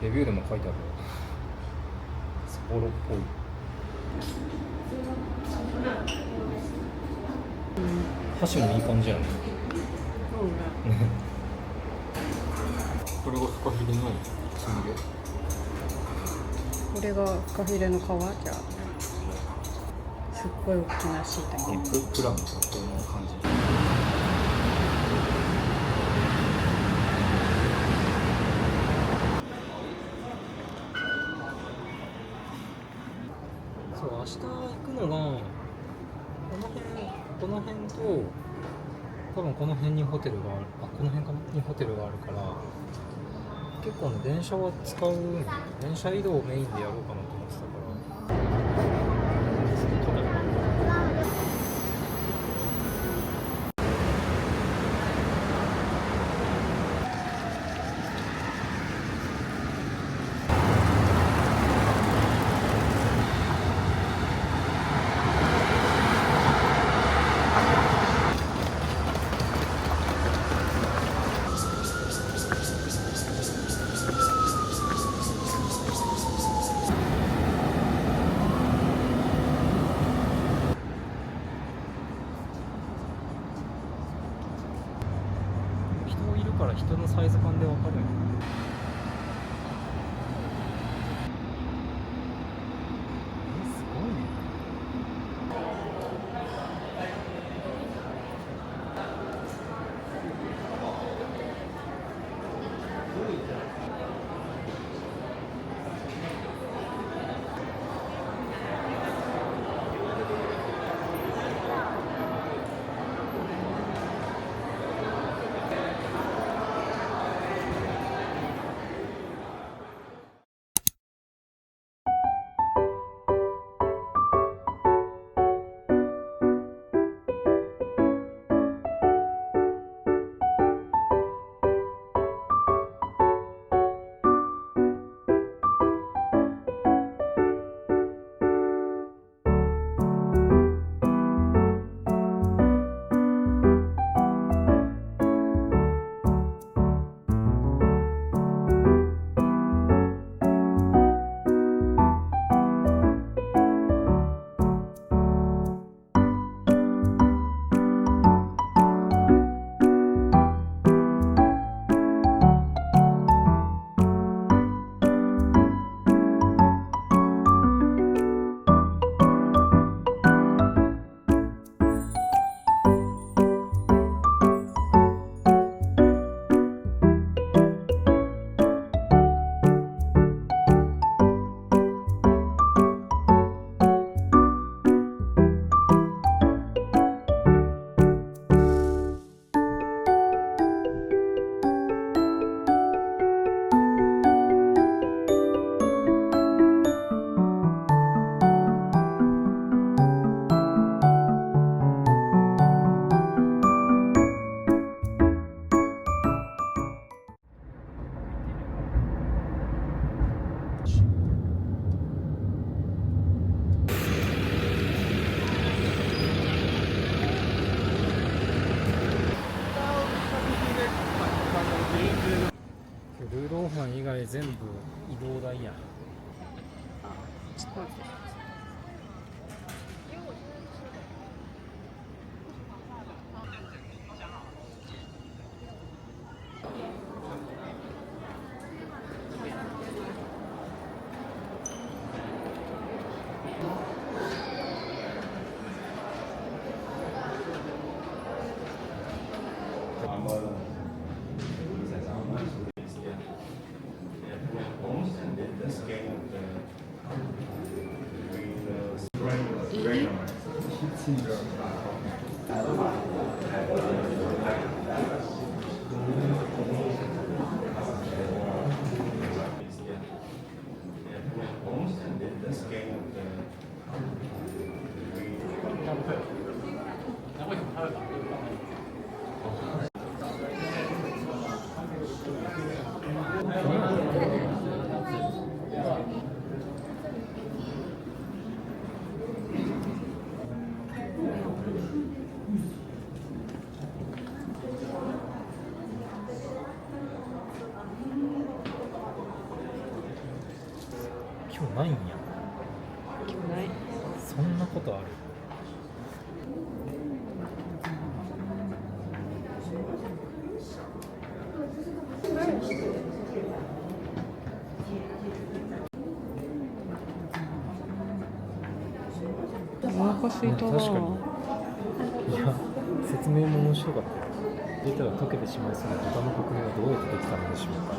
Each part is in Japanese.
レビューでも書いてあるよ。札幌っぽい。箸もいい感じやね。これがフカヒレのつみれ。これがフカヒレの皮じゃあ。すっごい大きな椎茸。プラムとかこんな感じ。そう、明日行くのがこの辺と多分この辺にホテルがある。この辺かなにホテルがあるから、結構ね電車は使う。電車移動をメインでやろうかなと思ってたから。人いるから人のサイズ感で分かるよね。すごいね。れ全部移動代やん。ちょっと待って。今日ないんや。今日ない。そんなことある？お腹空いたな。確かに。いや、説明も面白かったよ。データが溶けてしまいそうな他の国はどうやってできたのでしょうか。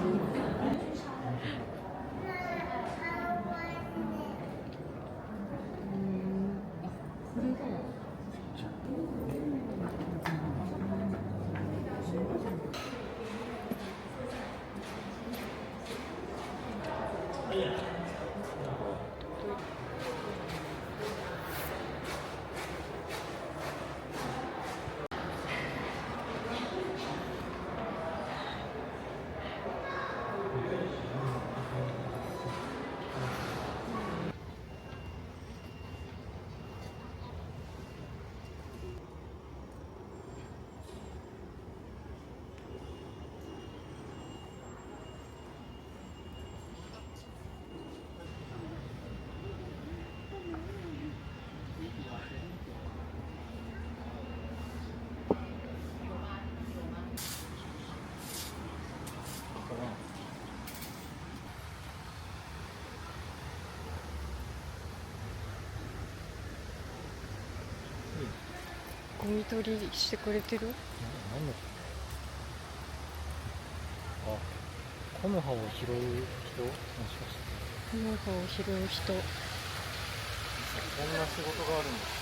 ゴミ取りしてくれてる？なんだ。あ、木の葉を拾う人、もしかして。木の葉を拾う人。こんな仕事があるんです。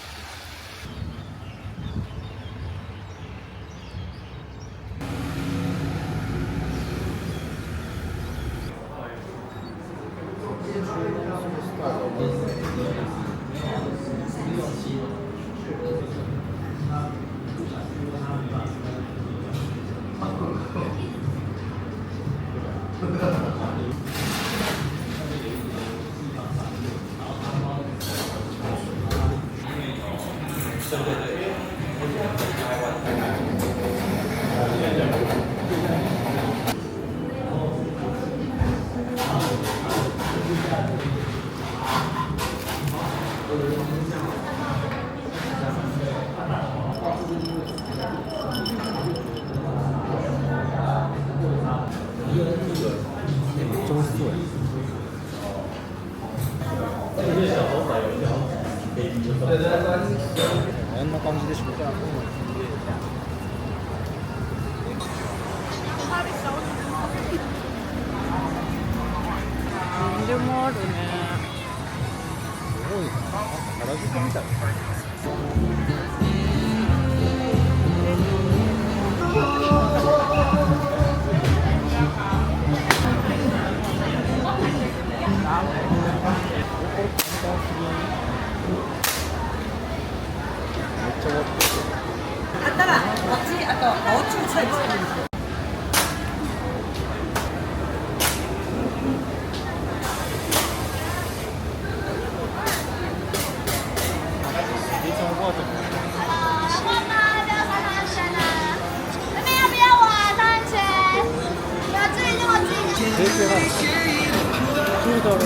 あんな感じでしょ。なんでもあるね。すごいな。原宿みたい。あったらこっち、あとおうちにサイズ作るんですよ。絶系なのかどうだろう。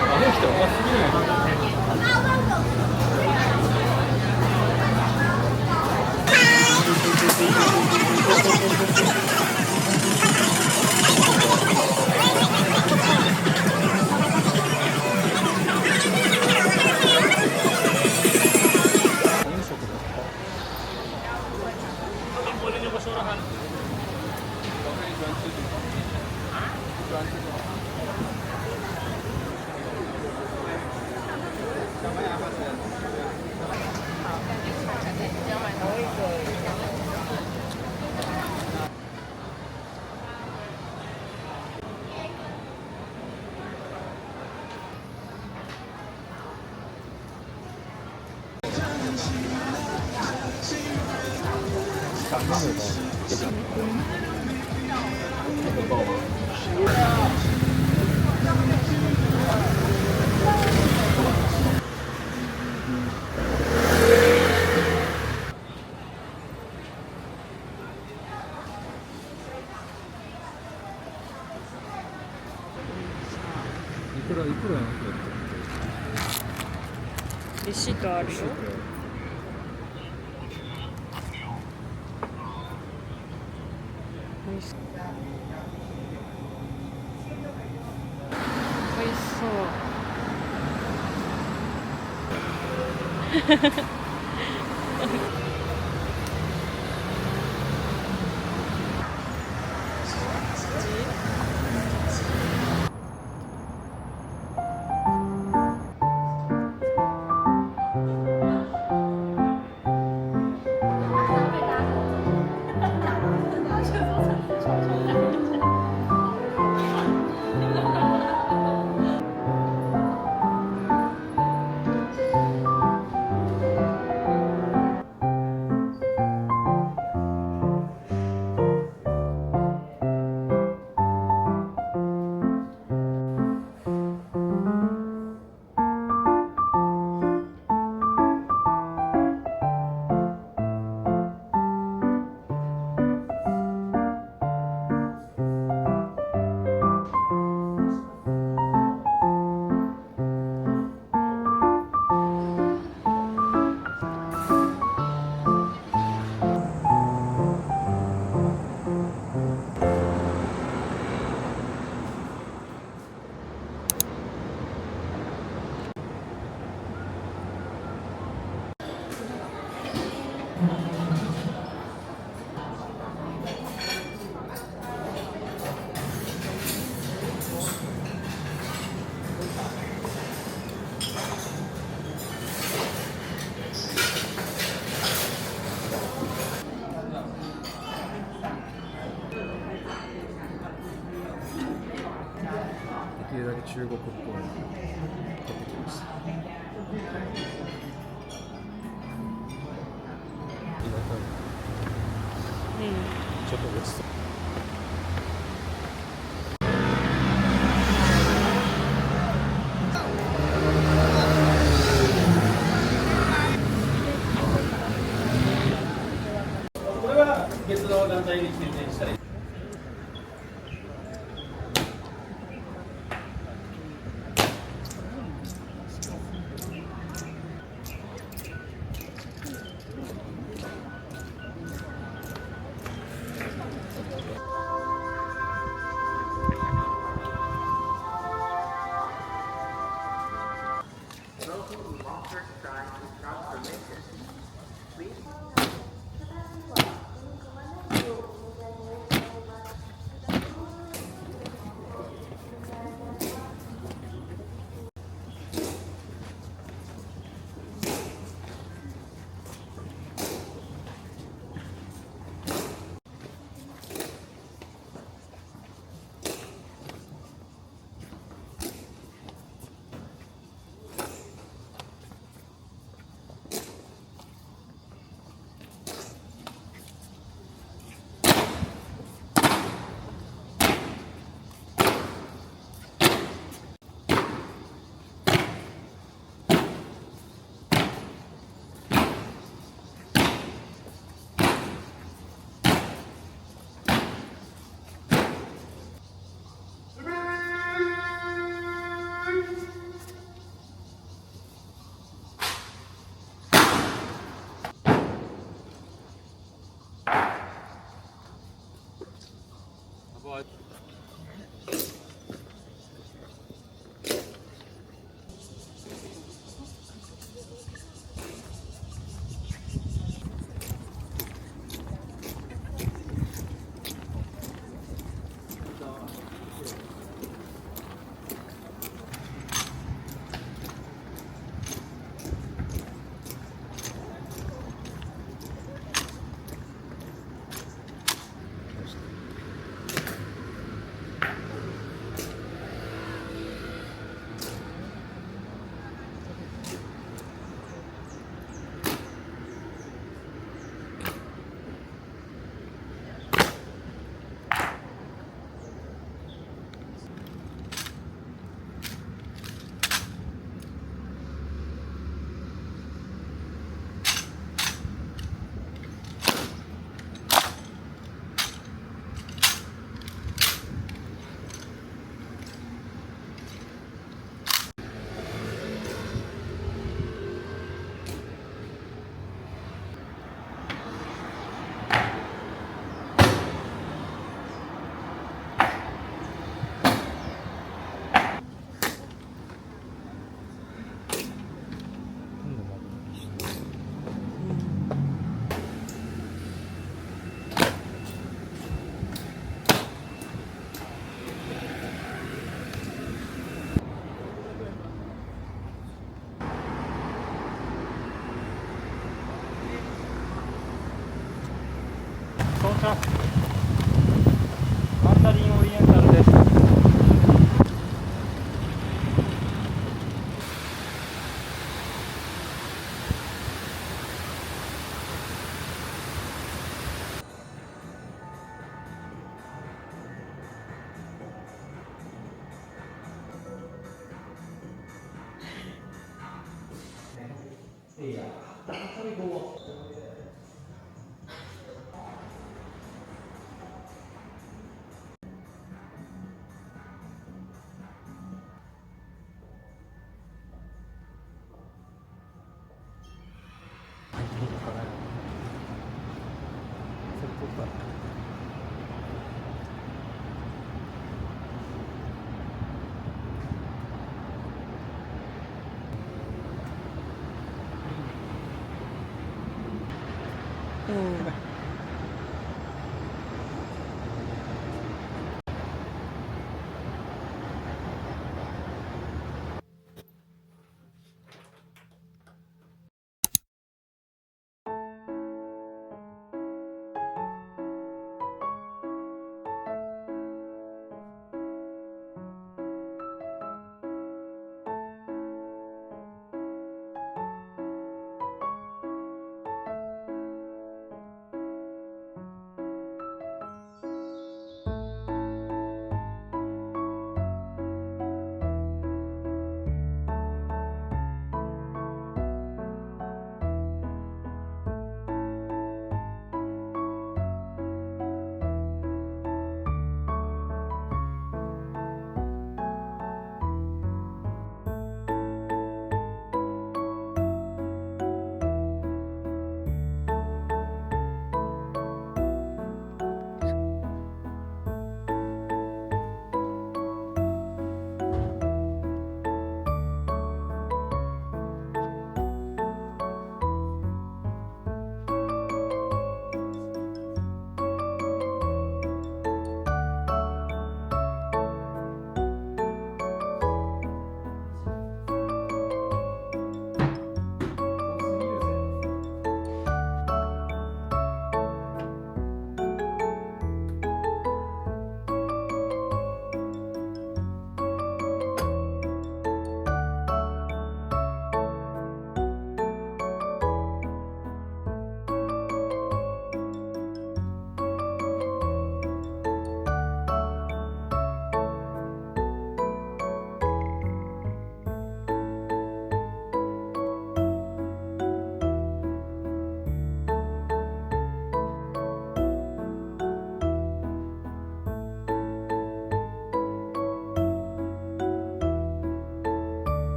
あの人うますぎないかな。いくらやなくなったレシートあるよ。美味しそう。美味しそう。できるだけ中国っぽいのを買ってきました。ちょっとごちそう。これは別の団体に来てしたり。ょう。マンダリンオリエンタルです。うん。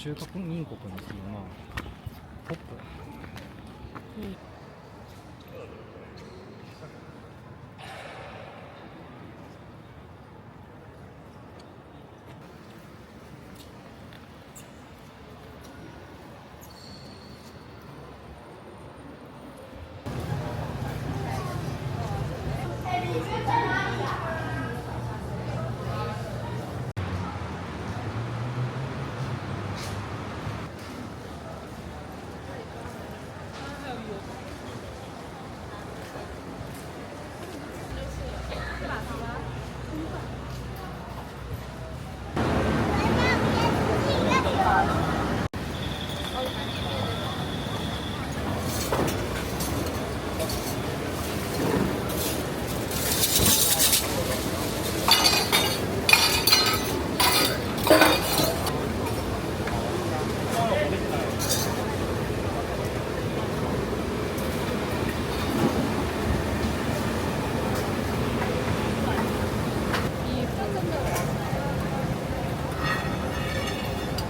中華民国の次はホップ。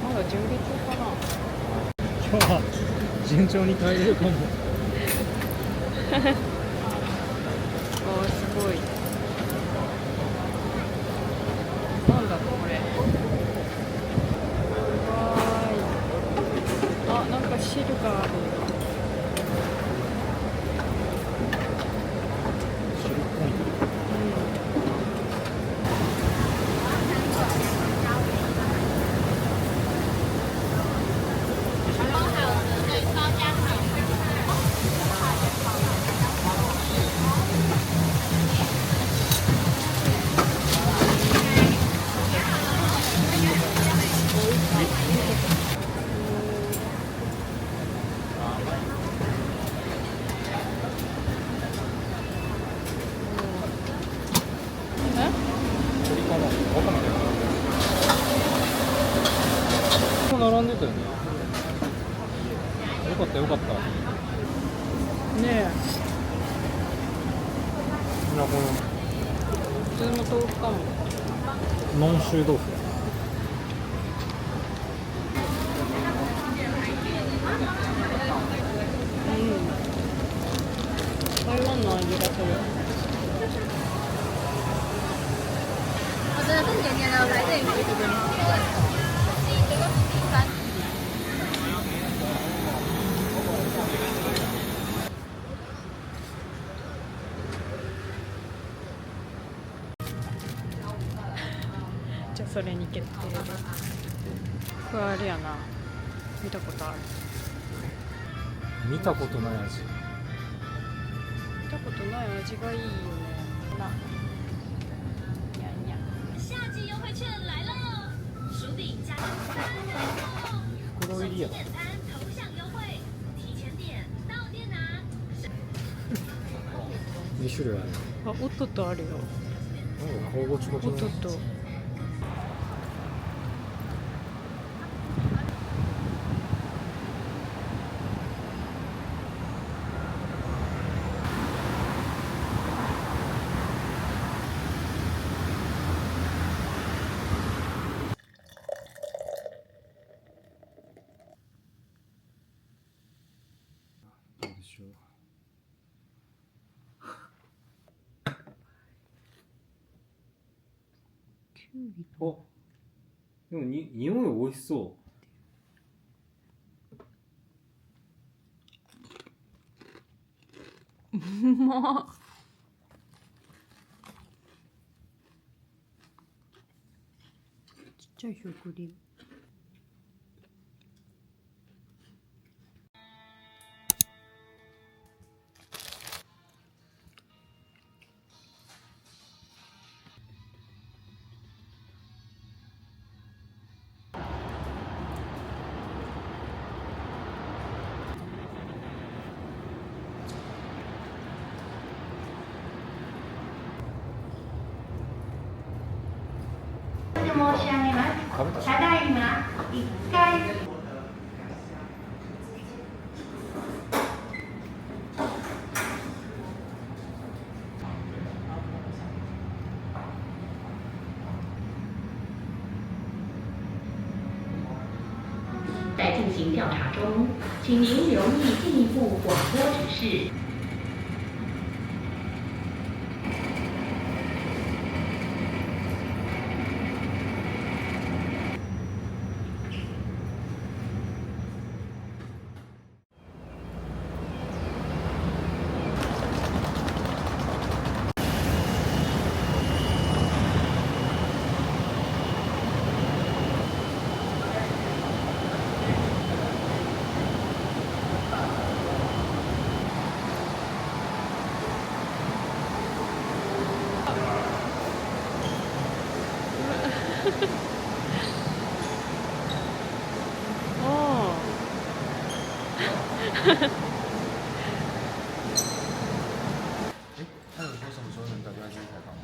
まだ準備中かな。今日は順調に耐えれるかも。あーすごい。なんだろうこれ。わーい。あ、なんか汁がある。汁っぽい。鳥かな。わかんない。ここ並んでたよね。よかったよかった。ねえ。みんなこ普通の豆腐かも。のノン臭豆腐。台湾の味がする。我真的是年年的来这里吃这个。じゃあそれに決定で。これあれやな。見たことある。見たことない味。見たことない味がいいよね。な。にゃんにゃん。夏季优惠券来了，薯饼加袋入りや。简单头享优惠，提前点到店拿。2種類ある。あ、おっとっとあるよ。なんか顔が近くない。おっとっと。どうでしょう。キュウリあ、でも匂い美味しそう。うまっ。ちっちゃいシュークリーム。申し上げます。ただい调查中，请您留意进一步广播指示。哦。他有说什么时候能打电话进去采访吗？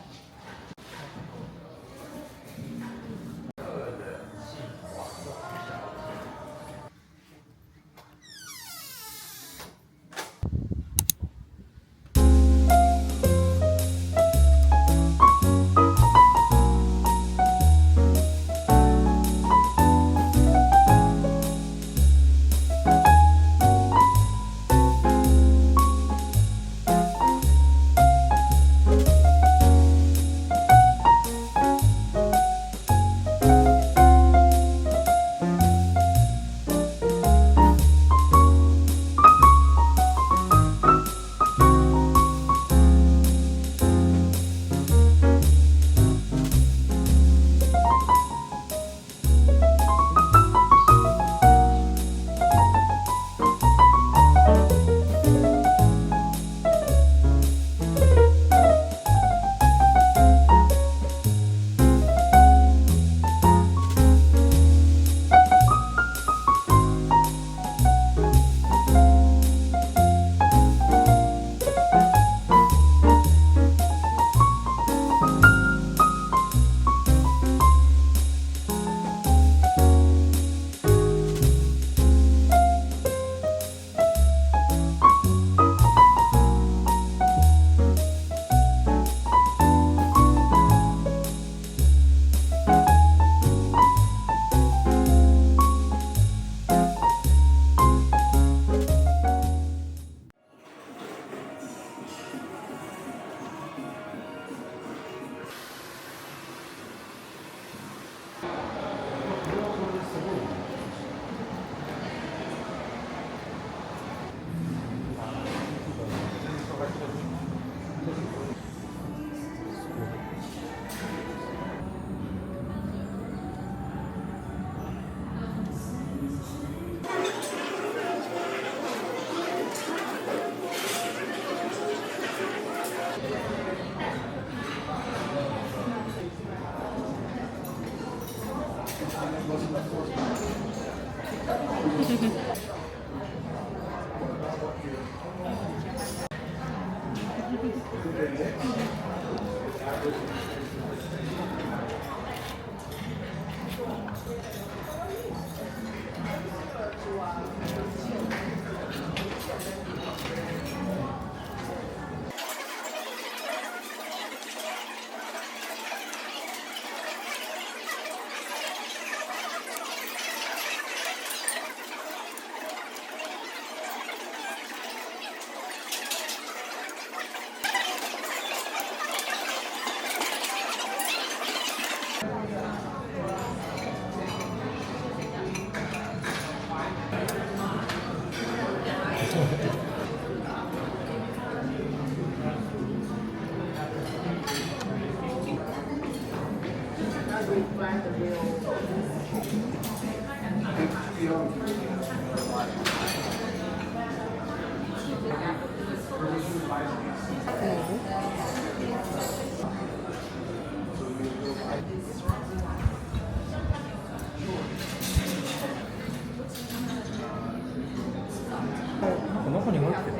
この子に入ってる。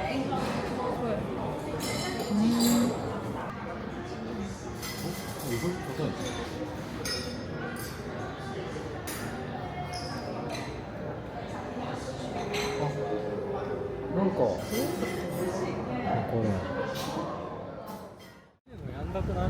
なんか、これ。やんだくない？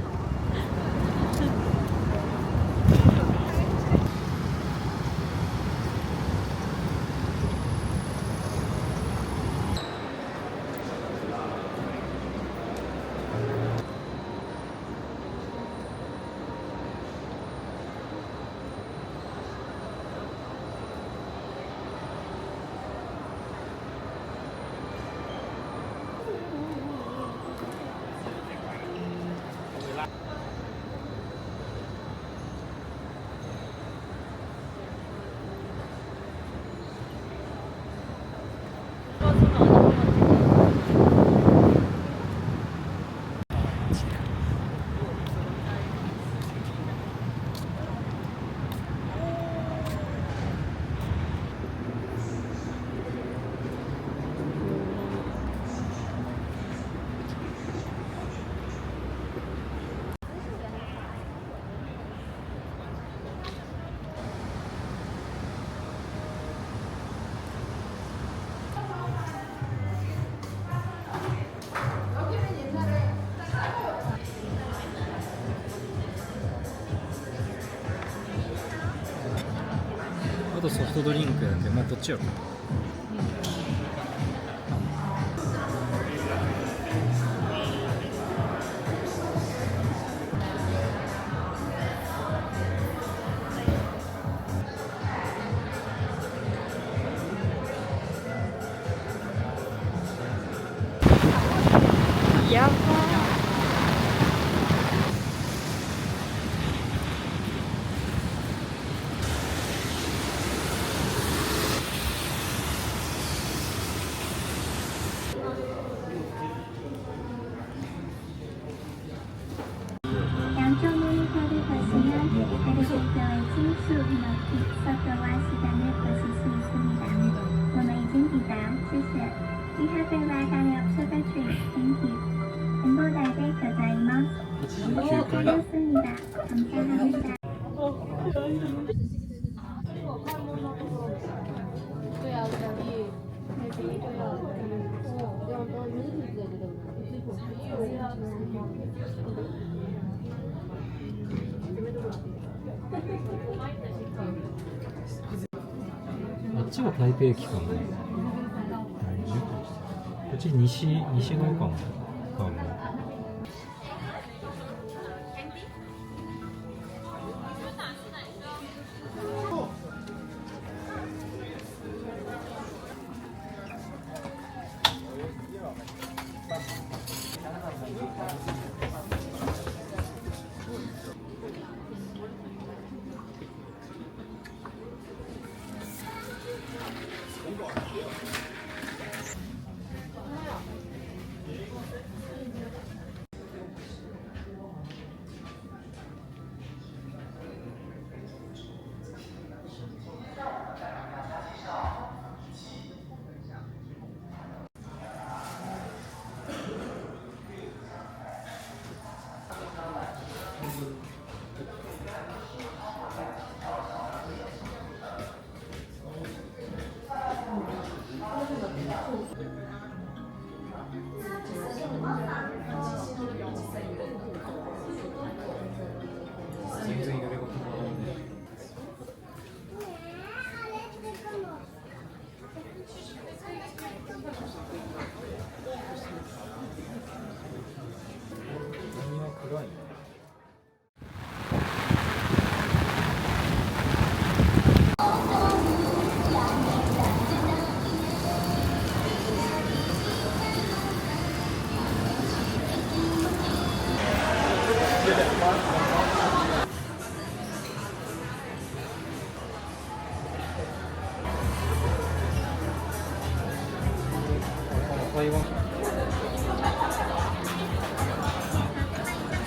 ソフトドリンクやけど、まあどっちやろ。やば扬州モニタルバス는 엘리베이터의 층수 높이 속도와 시간을 보실 수 있습니다. 오늘입니다. 谢谢. We have arrived at your observatory. Thank you. 행복하게 거자이마스. 89階. 감사합니다. 对啊，可以，maybe对啊，用YouTube 的这个。あっちが台北駅かな。こっち西側かな。多分。台湾。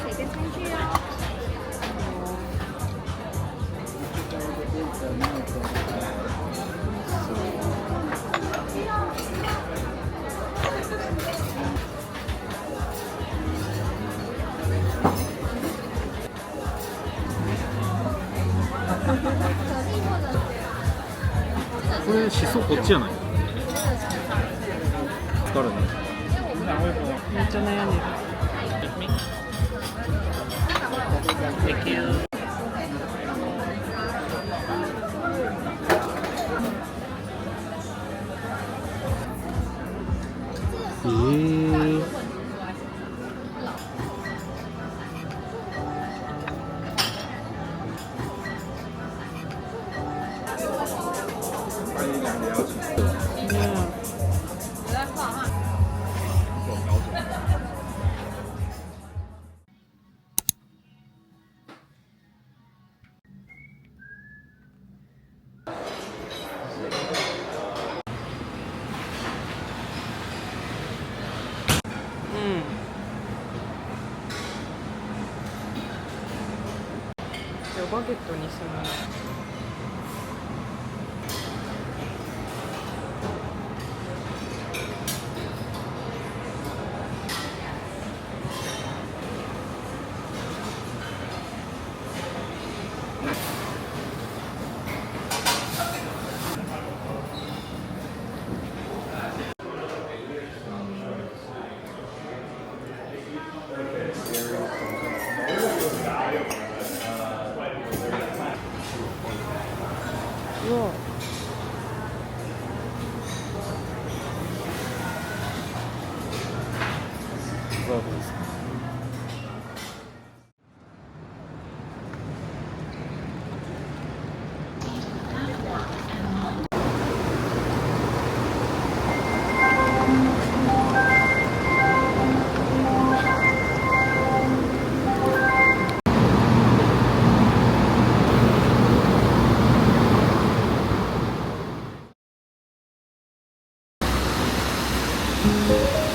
水跟餐具哦。これしそこっちじゃない？疲れない。めっちゃ悩んでる。バゲットにするの。ラブですね。「